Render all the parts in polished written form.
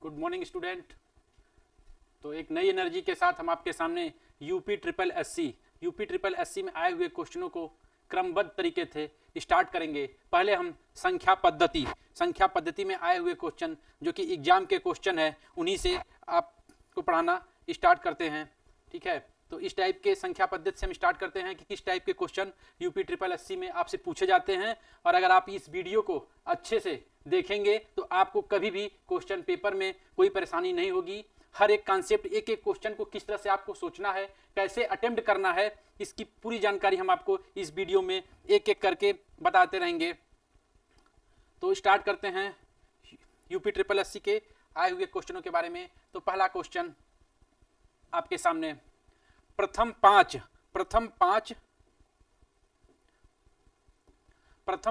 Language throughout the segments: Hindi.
Good morning student. तो एक नई एनर्जी के साथ हम आपके सामने यूपी ट्रिपल एससी में आए हुए क्वेश्चनों को क्रमबद्ध तरीके से स्टार्ट करेंगे। पहले हम संख्या पद्धति में आए हुए क्वेश्चन जो कि एग्जाम के क्वेश्चन है उन्हीं से आपको पढ़ाना स्टार्ट करते हैं। ठीक है, तो इस टाइप के संख्या पद्धति से हम स्टार्ट करते हैं कि किस टाइप के क्वेश्चन यूपी ट्रिपल एससी में आपसे पूछे जाते हैं। और अगर आप इस वीडियो को अच्छे से देखेंगे तो आपको कभी भी क्वेश्चन पेपर में कोई परेशानी नहीं होगी। हर एक कॉन्सेप्ट, एक एक क्वेश्चन को किस तरह से आपको सोचना है, कैसे अटेम्प्ट करना है, इसकी पूरी जानकारी हम आपको इस वीडियो में एक एक करके बताते रहेंगे। तो स्टार्ट करते हैं यूपी ट्रिपल एससी के आए हुए क्वेश्चनों के बारे में। तो पहला क्वेश्चन आपके सामने, प्रथम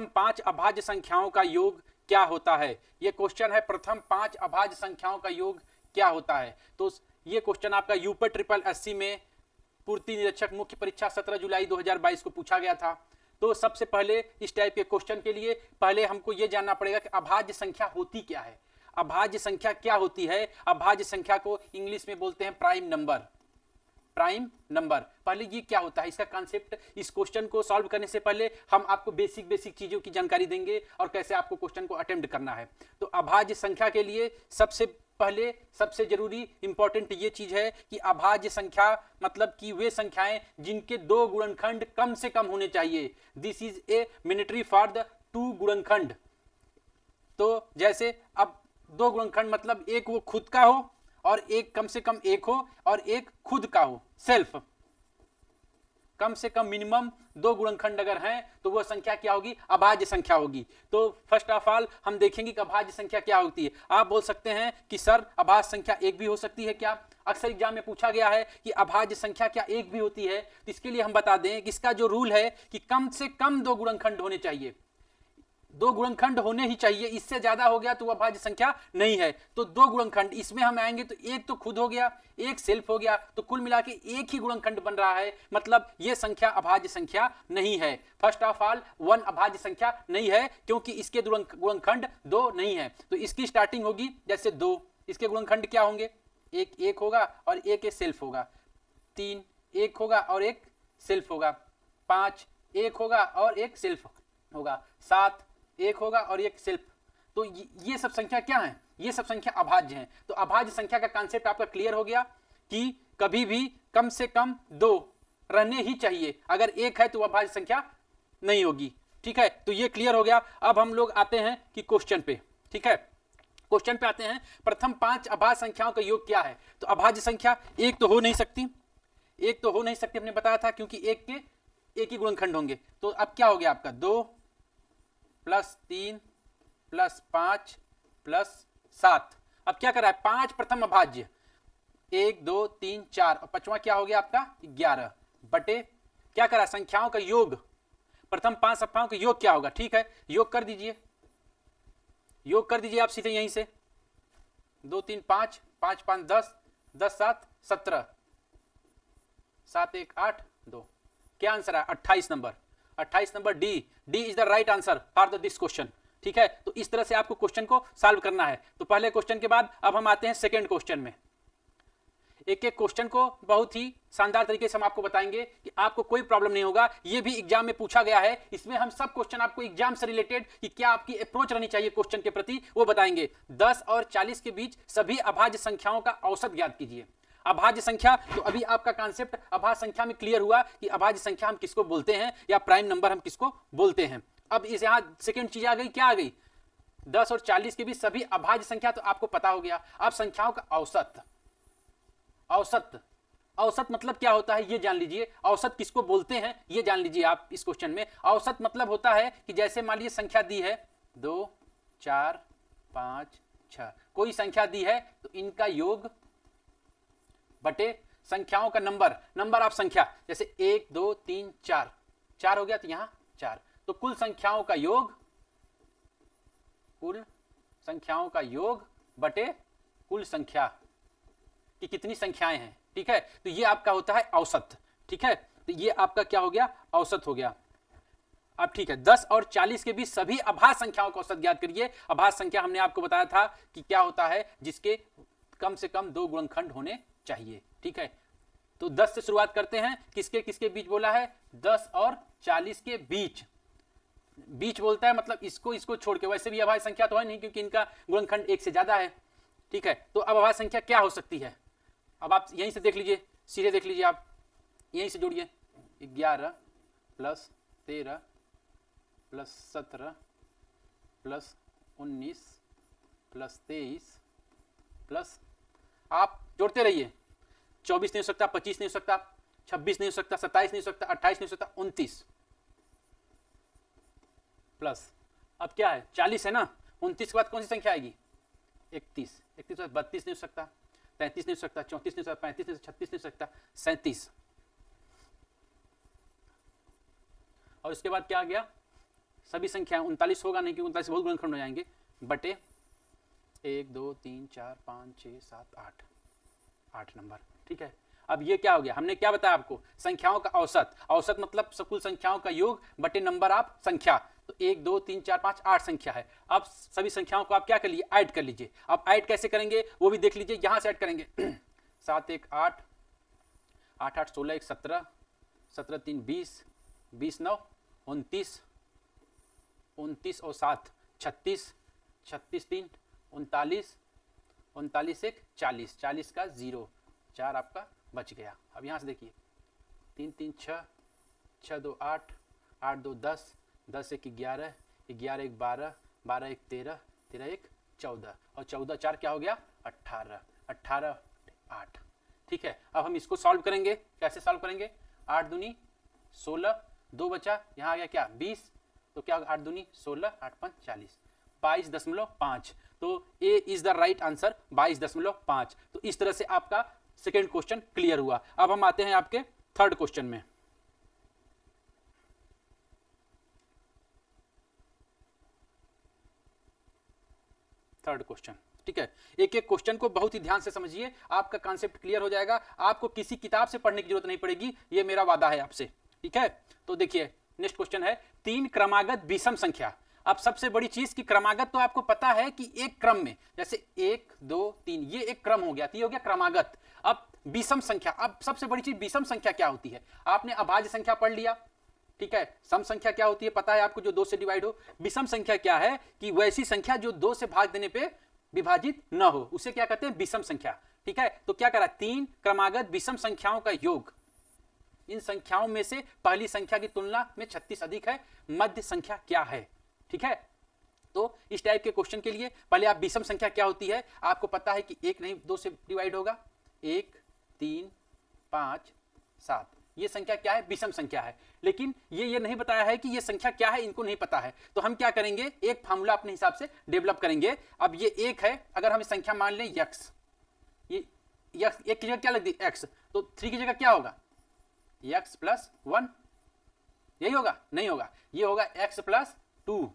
पांच अभाज्य संख्याओं का योग क्या होता है। यह क्वेश्चन है, प्रथम 5 अभाज्य संख्याओं का योग क्या होता है। तो यह क्वेश्चन आपका यूपी ट्रिपल एससी में पूर्ति निरीक्षक मुख्य परीक्षा 17 जुलाई 2022 को पूछा गया था। तो सबसे पहले इस टाइप के क्वेश्चन के लिए पहले हमको यह जानना पड़ेगा कि अभाज्य संख्या होती क्या है। अभाज्य संख्या क्या होती है? अभाज्य संख्या को इंग्लिश में बोलते हैं प्राइम नंबर। पहले ये क्या होता है, इसका कॉन्सेप्ट, इस क्वेश्चन को सॉल्व करने से पहले हम आपको बेसिक चीजों की जानकारी देंगे और कैसे आपको क्वेश्चन को अटेम्प्ट करना है। तो अभाज्य संख्या के लिए सबसे पहले सबसे जरूरी इंपॉर्टेंट ये चीज है कि अभाज्य संख्या मतलब कि वे संख्याएं जिनके 2 गुणनखंड कम से कम होने चाहिए। This is a mini tree for the 2 गुणनखंड। तो जैसे अब 2 गुणनखंड मतलब एक वो खुद का हो और एक कम से कम एक हो और एक खुद का हो, सेल्फ। कम से कम मिनिमम 2 गुणनखंड अगर हैं तो वह संख्या क्या होगी? अभाज्य संख्या होगी। तो फर्स्ट ऑफ ऑल हम देखेंगे कि अभाज्य संख्या क्या होती है। आप बोल सकते हैं कि सर अभाज्य संख्या एक भी हो सकती है क्या? अक्सर एग्जाम में पूछा गया है कि अभाज्य संख्या क्या एक भी होती है। तो इसके लिए हम बता दें कि इसका जो रूल है कि कम से कम 2 गुणनखंड होने चाहिए। 2 गुणनखंड होने ही चाहिए, इससे ज्यादा हो गया तो वह अभाज्य संख्या नहीं है। तो 2 गुणनखंड, इसमें हम आएंगे तो एक तो खुद हो गया, एक सेल्फ हो गया, तो कुल मिला के एक ही गुणनखंड बन रहा है, मतलब यह संख्या अभाज्य संख्या नहीं है। फर्स्ट ऑफ ऑल 1 अभाज्य संख्या नहीं है क्योंकि इसके गुणनखंड 2 नहीं है। तो इसकी स्टार्टिंग होगी जैसे 2, इसके गुणनखंड क्या होंगे? एक होगा और एक सेल्फ होगा। 3 एक होगा और एक सेल्फ होगा। 5 एक होगा और एक सेल्फ होगा। 7 एक होगा और एक सेल्फ। तो ये सब संख्या क्या है? ये सब संख्या अभाज्य हैं। तो अभाज्य संख्या का कांसेप्ट आपका क्लियर हो गया कि कभी भी कम से कम 2 रहने ही चाहिए। अगर एक है तो अभाज्य संख्या नहीं होगी। ठीक है, तो ये क्लियर हो गया। अब हम लोग आते हैं कि क्वेश्चन पे। ठीक है, क्वेश्चन पे आते हैं। प्रथम 5 अभाज्य संख्याओं का योग क्या है? तो अभाज्य संख्या एक तो हो नहीं सकती, हमने बताया था, क्योंकि एक के एक ही गुणनखंड होंगे। तो अब क्या हो गया आपका? 2 + 3 + 5 + 7। अब क्या कर रहा है? 5 प्रथम अभाज्य, 1 2 3 4 और 5वां क्या हो गया आपका? 11 बटे क्या कर रहा है? संख्याओं का योग। प्रथम 5 संख्याओं का योग क्या होगा? ठीक है, योग कर दीजिए आप सीधे यहीं से। 2 3 5, 5 5 10, 10 7 17, 7 1 8 2। क्या आंसर है? 28 number. 28 number D is the right answer for this question. ठीक है, तो इस तरह से आपको क्वेश्चन को सॉल्व करना है। तो पहले क्वेश्चन के बाद अब हम आते हैं सेकंड क्वेश्चन में। एक एक क्वेश्चन को बहुत ही शानदार तरीके से हम आपको बताएंगे कि आपको कोई प्रॉब्लम नहीं होगा। ये भी एग्जाम में पूछा गया है, इसमें हम सब क्वेश्चन आपको एग्जाम से रिलेटेड कि क्या आपकी अप्रोच रहनी चाहिए क्वेश्चन के प्रति वो बताएंगे। 10 और 40 के बीच सभी अभाज्य संख्याओं का औसत ज्ञात कीजिए। अभाज्य संख्या, तो अभी आपका कांसेप्ट अभाज्य संख्या में क्लियर हुआ कि अभाज्य संख्या हम किसको बोलते हैं या प्राइम नंबर हम किसको बोलते हैं। अब इस यहां सेकंड चीज आ गई, क्या आ गई? 10 और 40 के बीच सभी अभाज्य संख्या, तो आपको पता हो गया। अब संख्याओं का औसत मतलब क्या होता है ये जान लीजिए। औसत किसको बोलते हैं ये जान लीजिए आप इस क्वेश्चन में। औसत मतलब होता है कि जैसे मान लीजिए संख्या दी है 2 4 5 6, कोई संख्या दी है तो इनका योग बटे संख्याओं का नंबर ऑफ संख्या। जैसे 1 2 3 4 हो गया, तो यहां 4। तो कुल संख्याओं का योग बटे कुल संख्या कि कितनी संख्याएं हैं। ठीक है, तो ये आपका होता है औसत। ठीक है, तो ये आपका क्या हो गया? औसत हो गया। अब ठीक है, 10 और 40 के बीच सभी अभाज्य संख्याओं का औसत ज्ञात करिए। अभाज्य संख्या हमने आपको बताया था कि क्या होता है, जिसके कम से कम 2 गुणनखंड होने चाहिए। ठीक है, तो 10 से शुरुआत करते हैं। किसके किसके बीच बोला है? 10 और 40 के बीच। बीच बोलता है मतलब इसको छोड़ के, वैसे भी अभाज्य संख्या तो है नहीं क्योंकि इनका गुणनखंड 1 से ज्यादा है। ठीक है, तो अब अभाज्य संख्या क्या हो सकती है? अब आप यहीं से देख लीजिए, सीधे देख लीजिए, आप यहीं से जोड़िए। 11 plus 13 plus 17 plus 19 plus 23 plus, आप जोड़ते रहिए। 24 नहीं हो सकता, 25 नहीं हो सकता, 26 नहीं हो सकता, 27 नहीं हो सकता, 28 नहीं हो सकता, 29 प्लस, अब क्या है? 40 है ना। 29 के बाद कौन सी संख्या आएगी? 31। 31 के बाद 32 नहीं हो सकता, 33 नहीं हो सकता, 34 नहीं हो सकता, 35 नहीं हो सकता, 36 नहीं हो सकता, 37। और इसके बाद क्या आ गया? सभी संख्या 39 होगा नहीं क्योंकि 39 बहुत गुणनखंड हो जाएंगे, बटे 1 2 3 4 5 6 7 8, 8 नंबर। ठीक है, अब ये क्या हो गया? हमने क्या बताया आपको? संख्याओं का औसत। औसत मतलब कुल संख्याओं का योग बटे नंबर ऑफ संख्या। तो 1 2 3 4 5 8 संख्या है। अब सभी संख्याओं को आप क्या कर लीजिए? ऐड कर लीजिए। अब ऐड कैसे करेंगे वो भी देख लीजिए, यहां से ऐड करेंगे। 7 1 8, 8 8 16 1 17, 17 3 20, 20 9 29, 29 और 7 36, 36 3 39, 39 1 40, 40 का 0, 4 आपका बच गया। अब यहां से देखिए, 3 3 6, 6 2 8, 8 2 10, 10 1 11, 11 1 12, 12 1 13, 13 1 14 और 14 4 क्या हो गया? 18, 18 8। ठीक है, अब हम इसको सॉल्व करेंगे। कैसे सॉल्व करेंगे? 8 दूनी 16, 2 बचा, यहाँ आ गया क्या? 20, तो क्या होगा? 8 दूनी 16, 8 5 40, 22.5। तो ए इज द राइट आंसर, 22.5। तो इस तरह से आपका सेकेंड क्वेश्चन क्लियर हुआ। अब हम आते हैं आपके थर्ड क्वेश्चन में। थर्ड क्वेश्चन, ठीक है, एक एक क्वेश्चन को बहुत ही ध्यान से समझिए, आपका कॉन्सेप्ट क्लियर हो जाएगा। आपको किसी किताब से पढ़ने की जरूरत नहीं पड़ेगी, ये मेरा वादा है आपसे। ठीक है, तो देखिए नेक्स्ट क्वेश्चन है 3 क्रमागत विषम संख्या। अब सबसे बड़ी चीज की क्रमागत तो आपको पता है कि एक क्रम में, जैसे 1 2 3 ये एक क्रम हो गया, तो ये हो गया क्रमागत। अब विषम संख्या, अब सबसे बड़ी चीज विषम संख्या क्या होती है? आपने अभाज्य संख्या पढ़ लिया। ठीक है, सम संख्या क्या होती है पता है आपको, जो 2 से डिवाइड हो। विषम संख्या क्या है? कि वैसी संख्या जो 2 से भाग देने पे विभाजित न हो, उसे क्या कहते हैं? विषम संख्या। ठीक है, तो क्या करा? 3 क्रमागत विषम संख्याओं का योग। इन संख्याओं में से पहली संख्या की तुलना में 36 अधिक है, मध्य संख्या क्या है? ठीक है, तो इस टाइप के क्वेश्चन के लिए पहले आप विषम संख्या क्या होती है आपको पता है कि 1 नहीं 2 से डिवाइड होगा। 1 3 5 7 ये संख्या क्या है? विषम संख्या है। लेकिन ये नहीं बताया है कि ये संख्या क्या है, इनको नहीं पता है। तो हम क्या करेंगे? एक फार्मूला अपने हिसाब से डेवलप करेंगे। अब ये 1 है, अगर हम संख्या मान लें x, ये x एक की जगह क्या लग दी? x, तो 3 की जगह क्या होगा? x प्लस 1, यही होगा? नहीं होगा, ये होगा x प्लस 2।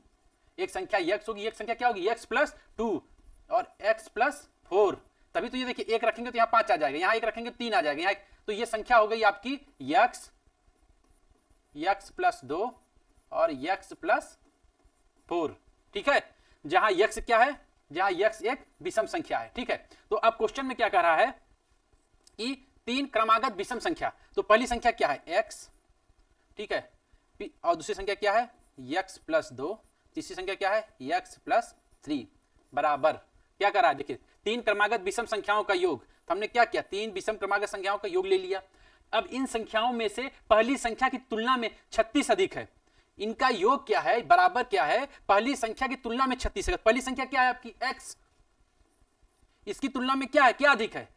एक संख्या x होगी, एक संख्या क्या होगी? x प्लस 2 और x प्लस 4। तभी तो ये देखिए 1 रखेंगे तो यहाँ 5 आ जाएगा, यहाँ 1 रखेंगे 3 आ जाएगा, यहाँ तो ये संख्या हो गई आपकी x प्लस 2 और x प्लस 4। ठीक है, जहां x क्या है? जहां x एक विषम संख्या है। ठीक है, तो अब क्वेश्चन में क्या कह रहा है कि 3 क्रमागत विषम संख्या। तो पहली संख्या क्या है? x। ठीक है, और दूसरी संख्या क्या है? x plus 2। तीसरी संख्या क्या है? x प्लस 3 बराबर क्या कर रहा है? देखिए 3 क्रमागत विषम संख्याओं का योग। तो हमने क्या किया? 3 विषम क्रमागत संख्याओं का योग ले लिया। अब इन संख्याओं में से पहली संख्या की तुलना में 36 अधिक है। इनका योग क्या है? बराबर क्या है? पहली संख्या की तुलना में 36 है। पहली संख्या क्या है आपकी? x। इसकी तुलना में क्या है? क्या अधिक है?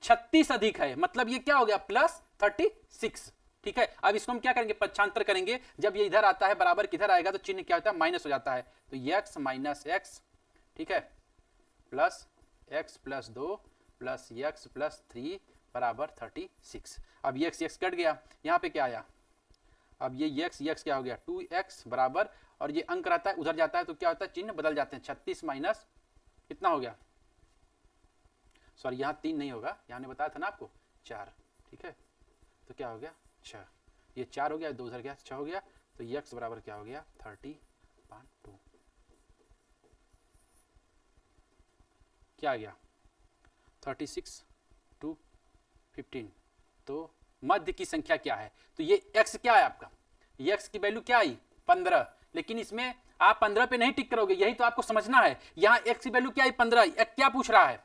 36 अधिक है, मतलब ये क्या हो गया? प्लस 36। ठीक है, अब इसको हम क्या करेंगे? पक्षांतर करेंगे। जब ये इधर आता है बराबर किधर आएगा तो चिन्ह क्या होता है? माइनस हो जाता है। तो x माइनस x, ठीक है, plus x plus 2 plus x plus 3 बराबर 36। अब ये x कट गया, यहाँ पे क्या आया? अब ये x क्या हो गया? 2x बराबर, और ये अंक रहता है उधर जाता है तो क्या होता है? चिन्ह बदल जाते हैं। 36 माइनस कितना हो गया? सॉरी यहाँ 3 नहीं होगा, यहाँ ने बताया था ना आपको 4। ठीक है, तो क्या हो गया? 6। ये 4 हो गया, 2 उधर गया, 6 हो गया, तो x बराबर क्या हो गया 30/2, क्या आ गया 36 to 15। तो मध्य की संख्या क्या है, तो ये x क्या है आपका, x की वैल्यू क्या आई 15, लेकिन इसमें आप 15 पे नहीं टिक करोगे, यही तो आपको समझना है। यहाँ x की वैल्यू क्या आई 15, क्या पूछ रहा है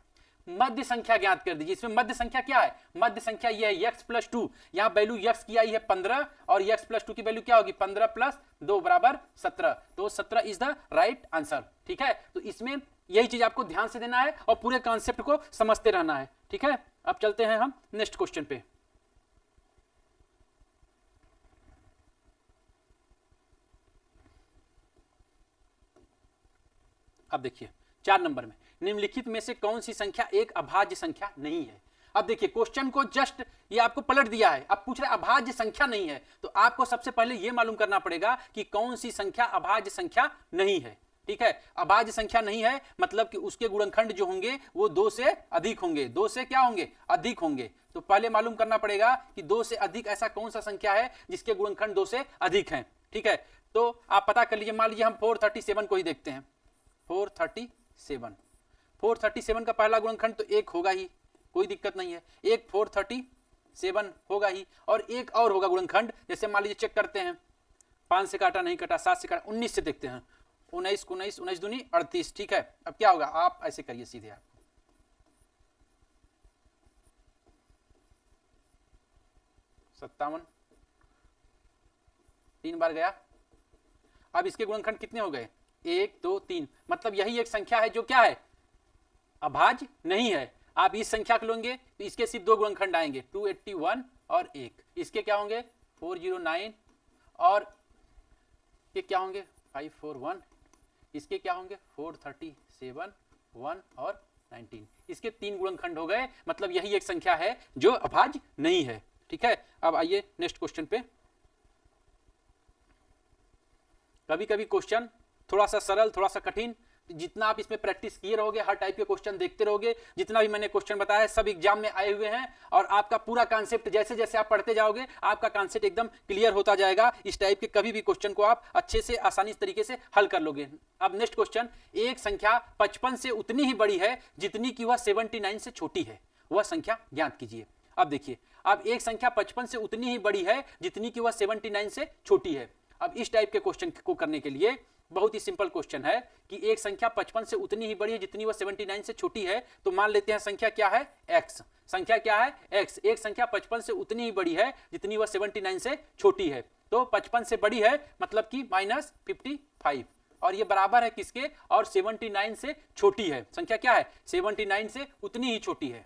मध्य संख्या ज्ञात कर दीजिए। इसमें मध्य संख्या क्या है, मध्य संख्या ये है x + 2, यहाँ वैल्यू x की आई है 15 और x + 2 की वैल्यू क्या होगी 15 + 2 बराबर 17, तो 17 इज द राइट आंसर। ठीक है, तो इसमें यही चीज आपको ध्यान से देना है और पूरे कॉन्सेप्ट को समझते रहना है। ठीक है, अब चलते हैं हम नेक्स्ट क्वेश्चन पे। अब देखिए 4 नंबर में, निम्नलिखित में से कौन सी संख्या एक अभाज्य संख्या नहीं है। अब देखिए क्वेश्चन को जस्ट ये आपको पलट दिया है, अब पूछ रहा है अभाज्य संख्या नहीं है, तो आपको सबसे पहले ये मालूम करना पड़ेगा कि कौन सी संख्या अभाज्य संख्या नहीं है। ठीक है, अभाज्य संख्या नहीं है मतलब कि उसके गुणनखंड जो होंगे वो 2 से अधिक होंगे, 2 से क्या होंगे अधिक होंगे। तो पहले मालूम करना पड़ेगा कि 2 से अधिक ऐसा कौन सा संख्या है जिसके गुणनखंड 2 से अधिक हैं। ठीक है, तो आप पता कर लीजिए, मान लीजिए हम 437 को ही देखते हैं। 437 का पहला गुणनखंड तो 1 होगा ही, कोई दिक्कत नहीं है, एक 437 होगा ही, और एक और होगा गुणनखंड, जैसे मान लीजिए चेक करते हैं, 5 से काटा नहीं कटा, 7 से काटा, 19 से देखते हैं, 19 19 19 दूनी 38। ठीक है, अब क्या होगा, आप ऐसे करिए सीधे, आप 57 3 बार गया। अब इसके गुणनखंड कितने हो गए 1 2 3, मतलब यही एक संख्या है जो क्या है अभाज्य नहीं है। आप इस संख्या को लेंगे तो इसके सिर्फ 2 गुणनखंड आएंगे 281 और 1, इसके क्या होंगे 409 और ये क्या होंगे 541, इसके क्या होंगे 437 1 और 19, इसके 3 गुणनखंड हो गए, मतलब यही एक संख्या है जो अभाज्य नहीं है। ठीक है, अब आइए नेक्स्ट क्वेश्चन पे। कभी कभी क्वेश्चन थोड़ा सा सरल थोड़ा सा कठिन, जितना आप इसमें प्रैक्टिस किए रहोगे, हर टाइप के क्वेश्चन देखते रहोगे, जितना भी मैंने क्वेश्चन बताया सब एग्जाम में आए हुए हैं, और आपका पूरा कॉन्सेप्ट जैसे जैसे आप पढ़ते जाओगे आपका कॉन्सेप्ट एकदम क्लियर होता जाएगा। इस टाइप के कभी भी क्वेश्चन को आप अच्छे से आसानी तरीके से हल कर लोगे। अब नेक्स्ट क्वेश्चन, एक संख्या 55 से उतनी ही बड़ी है जितनी कि वह 79 से छोटी है, वह संख्या ज्ञात कीजिए। अब देखिए, अब एक संख्या 55 से उतनी ही बड़ी है जितनी कि वह 79 से छोटी है। अब इस टाइप के क्वेश्चन को करने के लिए बहुत ही सिंपल क्वेश्चन है कि एक संख्या 55 से उतनी ही बड़ी है जितनी वह 79 से छोटी है, तो मान लेते हैं संख्या क्या है x, संख्या क्या है x, एक संख्या 55 से उतनी ही बड़ी है जितनी वह 79 से छोटी है, तो 55 से बड़ी है मतलब कि -55, और ये बराबर है किसके, और 79 से छोटी है। संख्या क्या है 79 से उतनी ही छोटी है।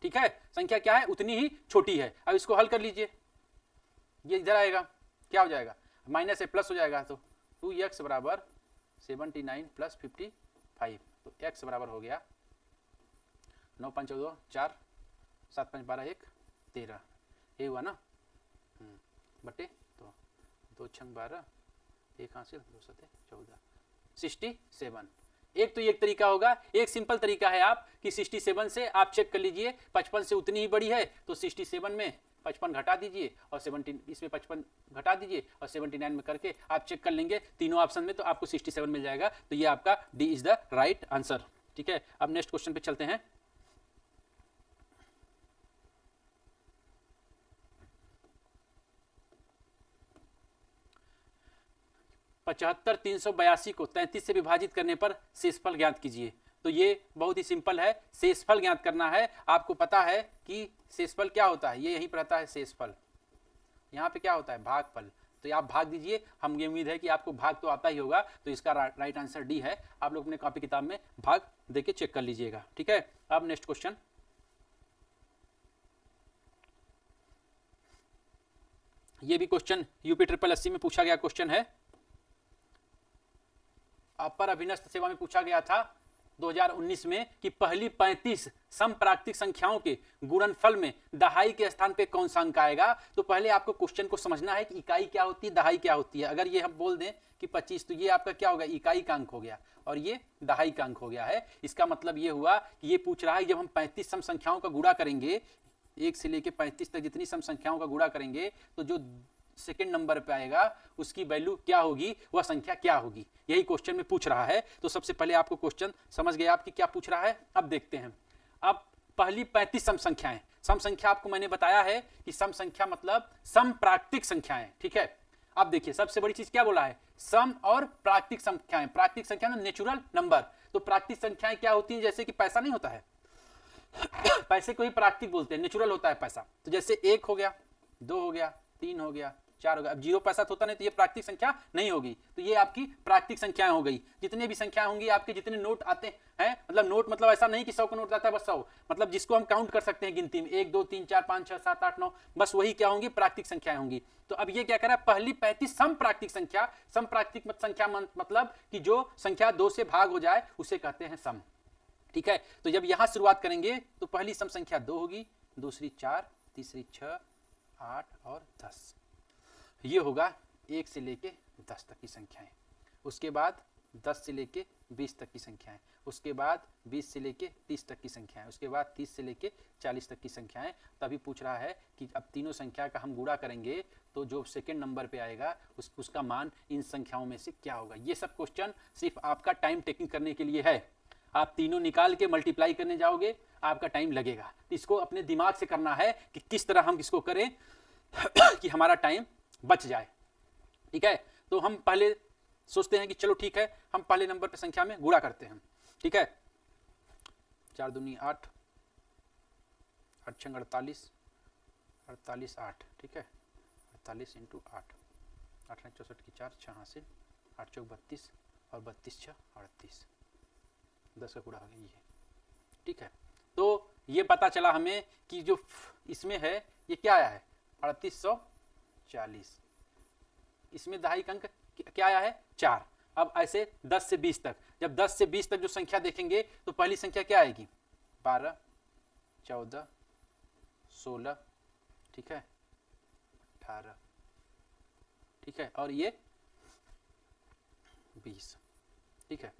ठीक है, संख्या क्या है उतनी ही छोटी है। अब इसको हल कर लीजिए, ये इधर आएगा, क्या हो जाएगा माइनस से प्लस हो जाएगा, तो 2x बराबर 79 + 55, तो x बराबर हो गया 9 5 14 4 7 5 12 1 13, ये हुआ ना, बटे तो 2 6 12 1 हासिल 2 7 14 67। एक तो एक तरीका होगा, एक सिंपल तरीका है आप कि 67 से आप चेक कर लीजिए 55 से उतनी ही बड़ी है, तो 67 में 55 घटा दीजिए और 17 इसमें 55 घटा दीजिए और 79 में करके आप चेक कर लेंगे तीनों ऑप्शन में, तो आपको 67 मिल जाएगा। तो ये आपका D is the right answer. ठीक है, अब नेक्स्ट क्वेश्चन पे चलते हैं। पचहत्तर 382 को 33 से विभाजित करने पर शेषफल ज्ञात कीजिए। तो ये बहुत ही सिंपल है, शेषफल ज्ञात करना है। आपको पता है कि शेषफल क्या होता है, ये यहीं पर रहता है शेषफल, यहाँ पे क्या होता है भागफल, तो आप भाग दीजिए। हम ये उम्मीद है कि आपको भाग तो आता ही होगा, तो इसका राइट आंसर डी है। आप लोग अपने कॉपी किताब में भाग देके चेक कर लीजिएगा। ठीक है, अब नेक्स्ट क्वेश्चन, ये भी क्वेश्चन यूपी 8080 में पूछा गया क्वेश्चन है। अपर अभिनस्त सेवा में पूछा गया था 2019 में कि पहली 35 समप्राकृतिक संख्याओं के गुणनफल में दहाई के स्थान पे कौन सा अंक आएगा। तो पहले आपको क्वेश्चन को समझना है कि इकाई क्या होती है, दहाई क्या होती है। अगर ये हम बोल दें कि 25, तो ये आपका क्या होगा इकाई का अंक हो गया और ये दहाई का अंक हो गया है। इसका मतलब ये हुआ कि ये पूछ रहा है जब हम 35 सम संख्याओं का गुणा करेंगे, 1 से लेकर 35 तक जितनी सम संख्याओं का गुणा करेंगे, तो जो सेकंड नंबर पे आएगा उसकी वैल्यू क्या होगी, वह संख्या क्या होगी, यही क्वेश्चन में पूछ रहा है। तो सबसे पहले आपको क्वेश्चन समझ गए आप कि क्या पूछ रहा है। अब देखते हैं। अब पहली 35 सम संख्याएं। सम संख्या आपको मैंने बताया है कि सम संख्या मतलब सम प्राकृतिक संख्याएं, ठीक है। अब देखिए सबसे बड़ी चीज क्या बोला है, सम और प्राकृतिक संख्याएं। प्राकृतिक संख्या ना नेचुरल नंबर। तो प्राकृतिक संख्याएं क्या होती हैं, जैसे कि पैसा नहीं होता है, पैसे को ही प्राकृतिक बोलते हैं, नेचुरल होता है पैसा। तो जैसे 1 हो गया, 2 हो गया, 3 हो गया, 4 हो गया। अब 0 पैसा तो होता नहीं, तो ये प्राकृतिक संख्या नहीं होगी। तो ये आपकी प्राकृतिक संख्याएं हो गई। जितने भी संख्याएं होंगी आपके, जितने नोट आते हैं, मतलब नोट मतलब ऐसा नहीं कि 100 का नोट आता है बस 100, मतलब जिसको हम काउंट कर सकते हैं गिनती में 1 2 3 4 5 6 7 8 9, बस वही क्या होंगी, प्राकृतिक संख्याएं होंगी। तो अब ये क्या कह रहा है, पहली 35 सम प्राकृतिक संख्या। सम प्राकृतिक संख्या मतलब कि जो संख्या 2 से भाग हो जाए उसे कहते हैं सम, ठीक है। तो जब यहां शुरुआत करेंगे तो पहली सम संख्या 2 होगी, दूसरी 4, तीसरी 6, 8 और 10। ये होगा 1 से लेके 10 तक की संख्याएं। उसके बाद 10 से लेके 20 तक की संख्याएं। उसके बाद 20 से लेके 30 तक की संख्याएं। उसके बाद 30 से लेके 40 तक की संख्याएं। तभी पूछ रहा है कि अब तीनों संख्या का हम गुणा करेंगे तो जो सेकंड नंबर पे आएगा उसका मान इन संख्याओं में से क्या होगा। ये सब क्वेश्चन सिर्फ आपका टाइम टेकिंग करने के लिए है। आप तीनों निकाल के मल्टीप्लाई करने जाओगे, आपका टाइम लगेगा। इसको अपने दिमाग से करना है कि किस तरह हम इसको करें कि हमारा टाइम बच जाए, ठीक है। तो हम पहले सोचते हैं कि चलो ठीक है, हम पहले नंबर पे संख्या में गुणा करते हैं, ठीक है। 4 दूनी 8, 8 छंग 48, 48 8, ठीक है। 48 × 8, 8 64 की 4, 6 हासिल, 8 चौक 32 और 32 6 38, 10 का गुणा हो गया ये, ठीक है। तो ये पता चला हमें कि जो इसमें है ये क्या आया है, 3840। इसमें दहाई अंक क्या आया है, 4। अब ऐसे 10 से 20 तक, जब 10 से 20 तक जो संख्या देखेंगे तो पहली संख्या क्या आएगी, 12, 14, 16, ठीक है, 18, ठीक है, और ये 20, ठीक है।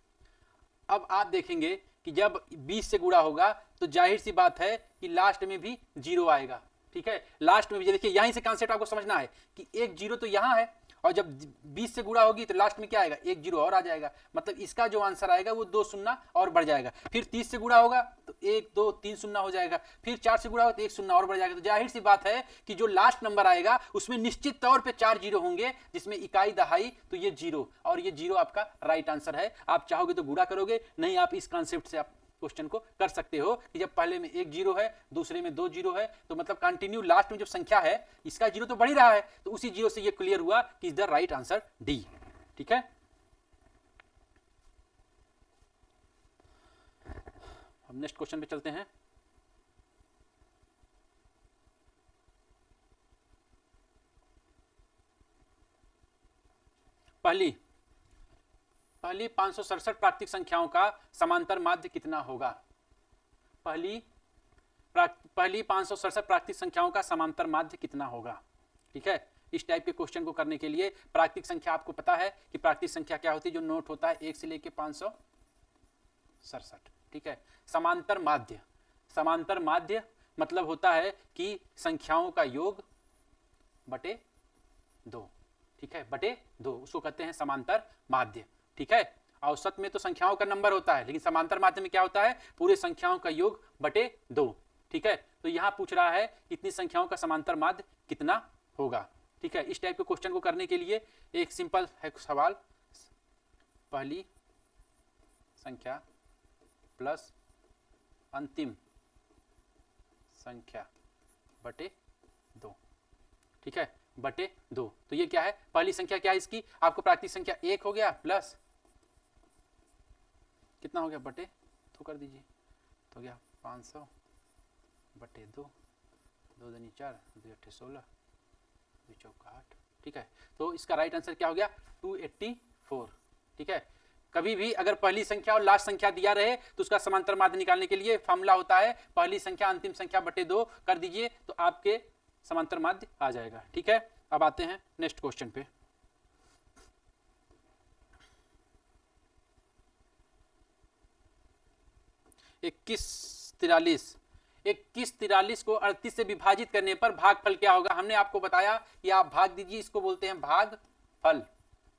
अब आप देखेंगे कि जब 20 से गुणा होगा तो जाहिर सी बात है कि लास्ट में भी 0 आएगा, ठीक है। लास्ट में भी देखिए, यहीं से कॉन्सेप्ट आपको समझना है कि एक 0 तो यहाँ है और जब 20 से गुणा होगी तो लास्ट में क्या आएगा, एक 0 और आ जाएगा। मतलब इसका जो आंसर आएगा वो 2 शून्य और बढ़ जाएगा। फिर 30 से गुणा होगा तो 1 2 3 शून्य हो जाएगा। फिर 4 से गुणा होगा तो 1 शून्य और बढ़ जाएगा। तो जाहिर सी बात है कि जो लास्ट नंबर आएगा उसमें निश्चित तौर पे 4 जीरो होंगे, जिसमें इकाई दहाई तो ये 0 और ये 0 आपका राइट आंसर है। आप चाहोगे तो गुणा करोगे, नहीं आप इस कॉन्सेप्ट से आप क्वेश्चन को कर सकते हो कि जब पहले में 1 0 है, दूसरे में 2 0 है, तो मतलब कंटिन्यू लास्ट में जो संख्या है इसका 0 तो बढ़ ही रहा है, तो उसी 0 से ये क्लियर हुआ कि is the right answer D, ठीक है। हम नेक्स्ट क्वेश्चन पे चलते हैं। पहली 567 प्राकृतिक संख्याओं का समांतर माध्य कितना होगा। पहली 567 प्राकृतिक संख्याओं का समांतर माध्य कितना होगा, ठीक है। इस टाइप के क्वेश्चन को करने के लिए प्राकृतिक संख्या, आपको पता है कि प्राकृतिक संख्या क्या होती है, जो नोट होता है 1 से लेके 567, ठीक है। समांतर माध्य मतलब होता है कि संख्याओं का योग बटे 2, ठीक है, बटे 2, उसको कहते हैं समांतर माध्य, ठीक है। औसत में तो संख्याओं का नंबर होता है, लेकिन समांतर माध्य में क्या होता है, पूरे संख्याओं का योग बटे 2, ठीक है। तो यहां पूछ रहा है इतनी संख्याओं का समांतर माध्य कितना होगा, ठीक है। इस टाइप के क्वेश्चन को करने के लिए एक सिंपल है सवाल, पहली संख्या प्लस अंतिम संख्या बटे 2, ठीक है, बटे 2। तो ये क्या है, पहली संख्या क्या है इसकी, आपको प्राकृतिक संख्या 1 हो गया प्लस कितना हो गया, बटे 2 कर दीजिए, तो हो गया 500 बटे 2, 2 दूनी 4, 2 8 16, 2 चौका 8, ठीक है। तो इसका राइट आंसर क्या हो गया, 284, ठीक है। कभी भी अगर पहली संख्या और लास्ट संख्या दिया रहे तो उसका समांतर माध्य निकालने के लिए फॉर्मूला होता है पहली संख्या अंतिम संख्या बटे 2 कर दीजिए तो आपके समांतर माध्य आ जाएगा, ठीक है। अब आते हैं नेक्स्ट क्वेश्चन पे। इक्कीस 43 21 43 को 38 से विभाजित करने पर भागफल क्या होगा? हमने आपको बताया कि आप भाग दीजिए, इसको बोलते हैं भागफल,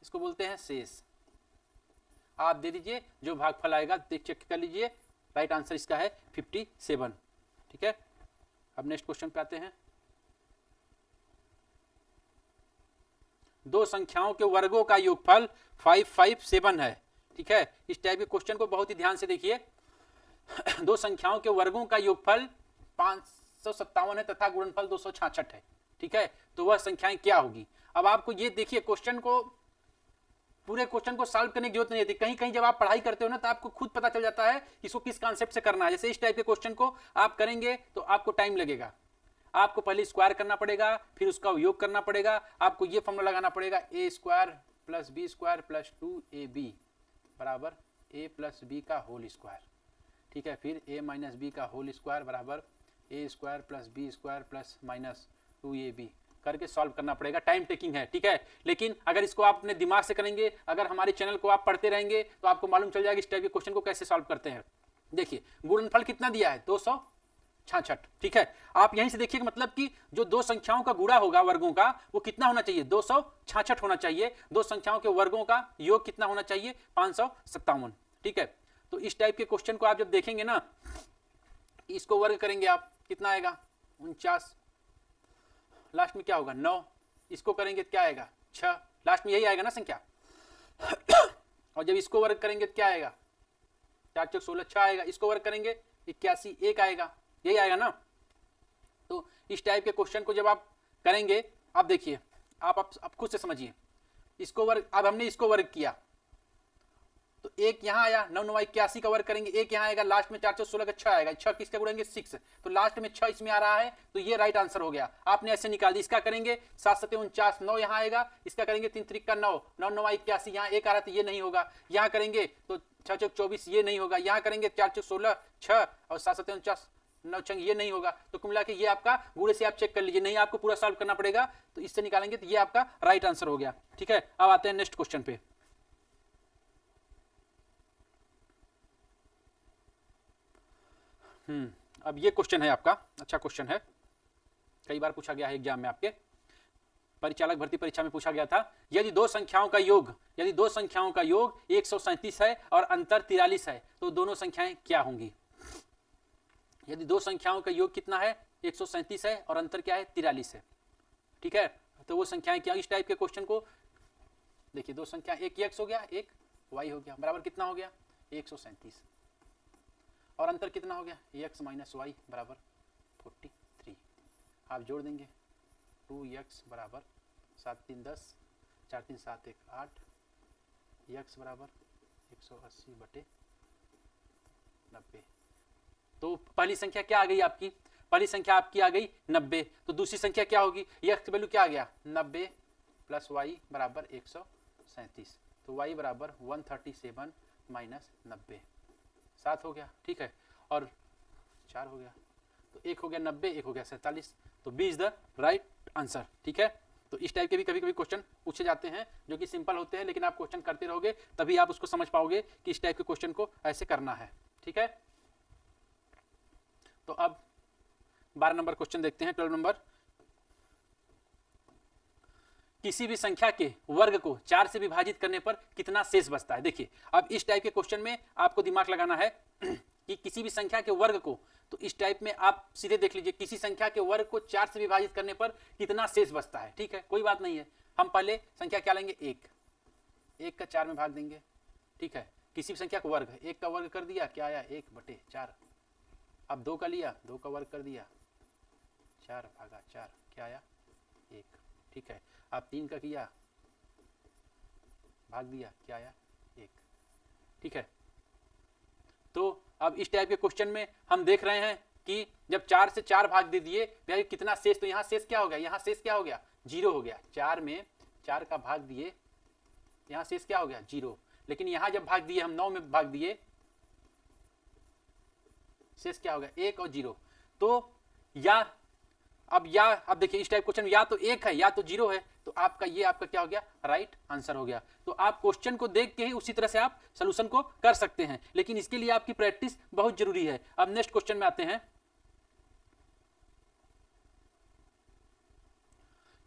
इसको बोलते हैं शेष। आप दे दीजिए, जो भागफल आएगा देख चेक कर लीजिए। राइट आंसर इसका है 57। ठीक है, अब नेक्स्ट क्वेश्चन पे आते हैं। दो संख्याओं के वर्गों का योगफल 557 है। ठीक है, इस टाइप के क्वेश्चन को बहुत ही ध्यान से देखिए। दो संख्याओं के वर्गों का योगफल 557 है तथा गुणनफल 266 है। ठीक है, तो वह संख्याएं क्या होगी? अब आपको ये देखिए, क्वेश्चन को, पूरे क्वेश्चन को सॉल्व करने की जरूरत नहीं होती। कहीं कहीं जब आप पढ़ाई करते हो ना, तो आपको खुद पता चल जाता है कि इसको किस कॉन्सेप्ट से करना है। जैसे इस टाइप के क्वेश्चन को आप करेंगे तो आपको टाइम लगेगा। आपको पहले स्क्वायर करना पड़ेगा, फिर उसका योग करना पड़ेगा, आपको ये फॉर्मूला लगाना पड़ेगा, A square plus B square plus 2ab बराबर a प्लस बी का होल स्क्वायर। ठीक है, फिर a माइनस बी का होल स्क्वायर बराबर A square plus B square plus minus 2ab करके सॉल्व करना पड़ेगा। टाइम टेकिंग है। ठीक है, लेकिन अगर इसको आप अपने दिमाग से करेंगे, अगर हमारे चैनल को आप पढ़ते रहेंगे, तो आपको मालूम चल जाएगा इस टाइप के क्वेश्चन को कैसे सॉल्व करते हैं। देखिए, गुणनफल कितना दिया है? 266। ठीक है, आप यहीं से देखिए, मतलब कि जो दो संख्याओं का गुणा होगा वर्गों का, वो कितना होना चाहिए? 266 होना चाहिए। दो संख्याओं के वर्गों का योग कितना होना चाहिए? 557। ठीक है, तो इस टाइप के क्वेश्चन को आप जब देखेंगे ना, इसको वर्ग करेंगे आप, कितना आएगा? 49। लास्ट में क्या होगा? 9। इसको करेंगे तो क्या आएगा? 6। लास्ट में यही आएगा ना संख्या। और जब इसको वर्ग करेंगे तो क्या आएगा? 4 चौक 16, 6 आएगा। इसको वर्ग करेंगे 81, 1 आएगा। यही आएगा ना। तो इस टाइप के क्वेश्चन को जब आप करेंगे, आप देखिए, आप खुद से समझिए। इसको वर्ग, अब हमने इसको वर्ग किया तो 1 यहाँ आया, 9 9 81 का वर्ग करेंगे, 1 यहाँ आएगा, लास्ट में 4 चौक 16 का 6 आएगा। 6 किसका गुणेंगे? 6, तो लास्ट में 6 इसमें आ रहा है, तो ये राइट आंसर हो गया। आपने ऐसे निकाल दी। इसका करेंगे 7 7 49, 9 यहाँ आएगा। इसका करेंगे 3 3 का 9, 9 9 81, यहाँ 1 आ रहा है तो ये नहीं होगा। यहाँ करेंगे तो 6 चौक 24, ये नहीं होगा। यहाँ करेंगे 4 चौक 16, 6 और 7 7 49, 9 छंग, ये नहीं होगा। तो कुल मिला के ये आपका गुणे से आप चेक कर लीजिए, नहीं आपको पूरा सॉल्व करना पड़ेगा। तो इससे निकालेंगे तो ये आपका राइट आंसर हो गया। ठीक है, अब आते हैं नेक्स्ट क्वेश्चन पे। अब ये क्वेश्चन है आपका, अच्छा क्वेश्चन है, कई बार पूछा गया है एग्जाम में, आपके परिचालक भर्ती परीक्षा में पूछा गया था। यदि दो संख्याओं का योग 137 है और अंतर 43 है, तो दोनों संख्याएं क्या होंगी? यदि दो संख्याओं का योग कितना है? 137 है और अंतर क्या है? 43 है। ठीक है, तो वो संख्याएं क्या? इस टाइप के क्वेश्चन को देखिए, दो संख्या, एक x हो गया, एक y हो गया, बराबर कितना हो गया? 137। और अंतर कितना हो गया? x माइनस वाई बराबर 43। आप जोड़ देंगे, 2x बराबर 7 3 10, 4 3 7 1 8, x बराबर 180/90। तो पहली संख्या क्या आ गई आपकी? पहली संख्या आपकी आ गई 90। तो दूसरी संख्या क्या होगी? x की वैल्यू क्या आ गया? 90 प्लस y बराबर 137। तो y बराबर 137 माइनस 90, 7 हो गया। ठीक है, और 4 हो गया, तो 1 हो गया 90, 1 हो गया 47। तो B is the right answer. ठीक है, तो इस टाइप के भी कभी कभी क्वेश्चन पूछे जाते हैं जो कि सिंपल होते हैं, लेकिन आप क्वेश्चन करते रहोगे तभी आप उसको समझ पाओगे कि इस टाइप के क्वेश्चन को ऐसे करना है। ठीक है, तो अब 12 नंबर क्वेश्चन देखते हैं। 12 नंबर, किसी भी संख्या के वर्ग को 4 से विभाजित करने पर कितना शेष बचता है? देखिए, अब इस टाइप के क्वेश्चन में आपको दिमाग लगाना है कि किसी भी संख्या के वर्ग को, तो इस टाइप में आप सीधे देख लीजिए, किसी संख्या के वर्ग को 4 से विभाजित करने पर कितना शेष बचता है। ठीक है, कोई बात नहीं है, हम पहले संख्या क्या लेंगे? 1 का 4 में भाग देंगे। ठीक है, किसी भी संख्या का वर्ग, 1 का वर्ग कर दिया, क्या आया? 1/4। अब 2 का लिया, 2 का वर्ग कर दिया, 4/4, क्या आया? 1। ठीक है, आप 3 का किया, भाग दिया, क्या आया? 1। ठीक है, तो अब इस टाइप के क्वेश्चन में हम देख रहे हैं कि जब 4 से 4 भाग दे दिए, भाई कितना शेष? तो यहाँ शेष क्या हो गया? यहाँ शेष क्या हो गया? 0 हो गया। 4 में 4 का भाग दिए, यहाँ शेष क्या हो गया? 0। लेकिन यहाँ जब भाग दिए, हम 9 में भाग दिए, शेष क्या हो गया? 1 और 0। तो अब देखिए, इस टाइप क्वेश्चन या तो 1 है या तो 0 है, तो आपका ये आपका क्या हो गया? राइट आंसर हो गया। तो आप क्वेश्चन को देख के ही उसी तरह से आप सॉल्यूशन को कर सकते हैं, लेकिन इसके लिए आपकी प्रैक्टिस बहुत जरूरी है। अब नेक्स्ट क्वेश्चन में आते हैं।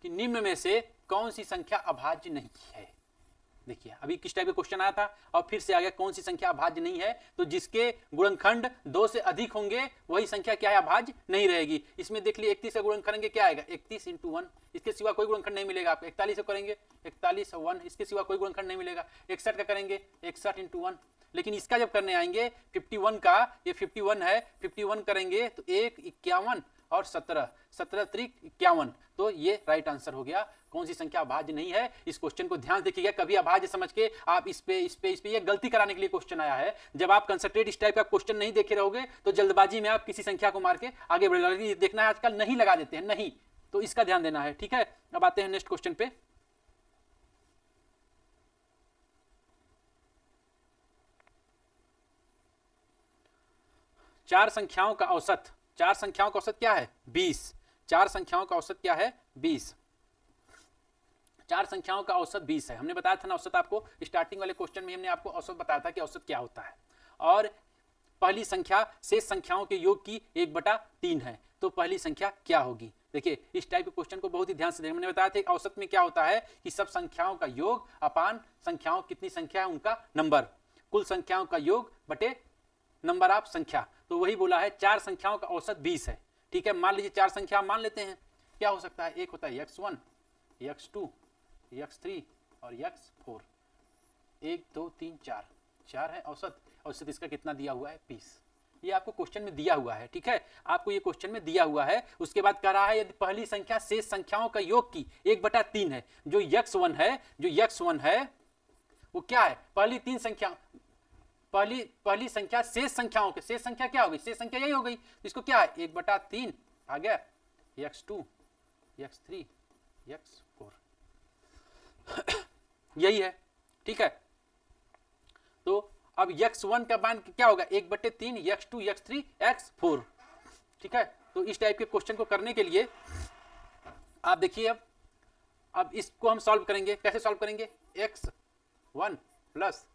कि निम्न में से कौन सी संख्या अभाज्य नहीं है। देखिए अभी किस टाइप का क्वेश्चन आया था और फिर से आ गया कौन सी संख्या अभाज्य नहीं है। तो जिसके गुणनखंड 2 से अधिक होंगे वही संख्या क्या है, अभाज्य नहीं रहेगी। इसमें देख लिए 31 का गुणन करेंगे क्या आएगा, 31 × 1, इसके सिवा कोई गुणनखंड नहीं मिलेगा आपको। 41 को करेंगे 41 और 1, इसके सिवा कोई गुणनखंड नहीं मिलेगा। 61 का करेंगे 61 × 1, लेकिन इसका जब करने आएंगे 51 का, ये 51 है, 51 करेंगे तो 1 51 और 17 3 51, तो ये राइट आंसर हो गया। कौन सी संख्या अभाज्य नहीं है। इस क्वेश्चन को ध्यान से देखिएगा, कभी अभाज्य समझ के आप इस पे ये गलती कराने के लिए क्वेश्चन आया है। जब आप कंसंट्रेट इस टाइप का क्वेश्चन नहीं देखे रहोगे तो जल्दबाजी में आप किसी संख्या को मार के आगे बढ़ जाओगे। देखना है आजकल नहीं लगा देते हैं, नहीं, तो इसका ध्यान देना है। ठीक है, अब आते हैं नेक्स्ट क्वेश्चन पे। चार संख्याओं का औसत क्या है, 20। चार संख्याओं का औसत क्या है, 20। चार संख्याओं का औसत 20 है। हमने बताया था ना औसत, आपको स्टार्टिंग वाले क्वेश्चन में हमने आपको औसत बताया था कि औसत क्या होता है। और पहली संख्या शेष संख्याओं के योग की 1/3 है, तो पहली संख्या क्या होगी। देखिए इस टाइप के क्वेश्चन को बहुत ही ध्यान से देखना। मैंने बताया था कि औसत में क्या होता है कि सब संख्याओं का योग अपान संख्याओं, कितनी संख्या है उनका नंबर, कुल संख्याओं का योग बटे नंबर ऑफ संख्या। तो वही बोला है, चार संख्याओं का औसत 20 है। ठीक है, मान लीजिए चार संख्या मान लेते हैं, क्या हो सकता है, एक होता है x1, x2, x3 और x4। 1 2 3 4 है औसत। औसत इसका कितना दिया हुआ है, 20। ये आपको क्वेश्चन में दिया हुआ है। ठीक है, आपको ये क्वेश्चन में दिया हुआ है। उसके बाद कह रहा है यदि पहली संख्या शेष संख्याओं का योग की 1/3 है, जो x1 है वो क्या है, पहली तीन संख्या, पहली संख्या शेष संख्याओं के, शेष संख्या क्या होगी, शेष संख्या यही हो गई, तो इसको क्या है 1/3 आ गया x2, x3, x4 यही है। ठीक है, तो अब x1 का मान क्या होगा, 1/3 x2, x3, x4। ठीक है, तो इस टाइप के क्वेश्चन को करने के लिए आप देखिए अब इसको हम सॉल्व करेंगे। कैसे सॉल्व करेंगे, x1 plus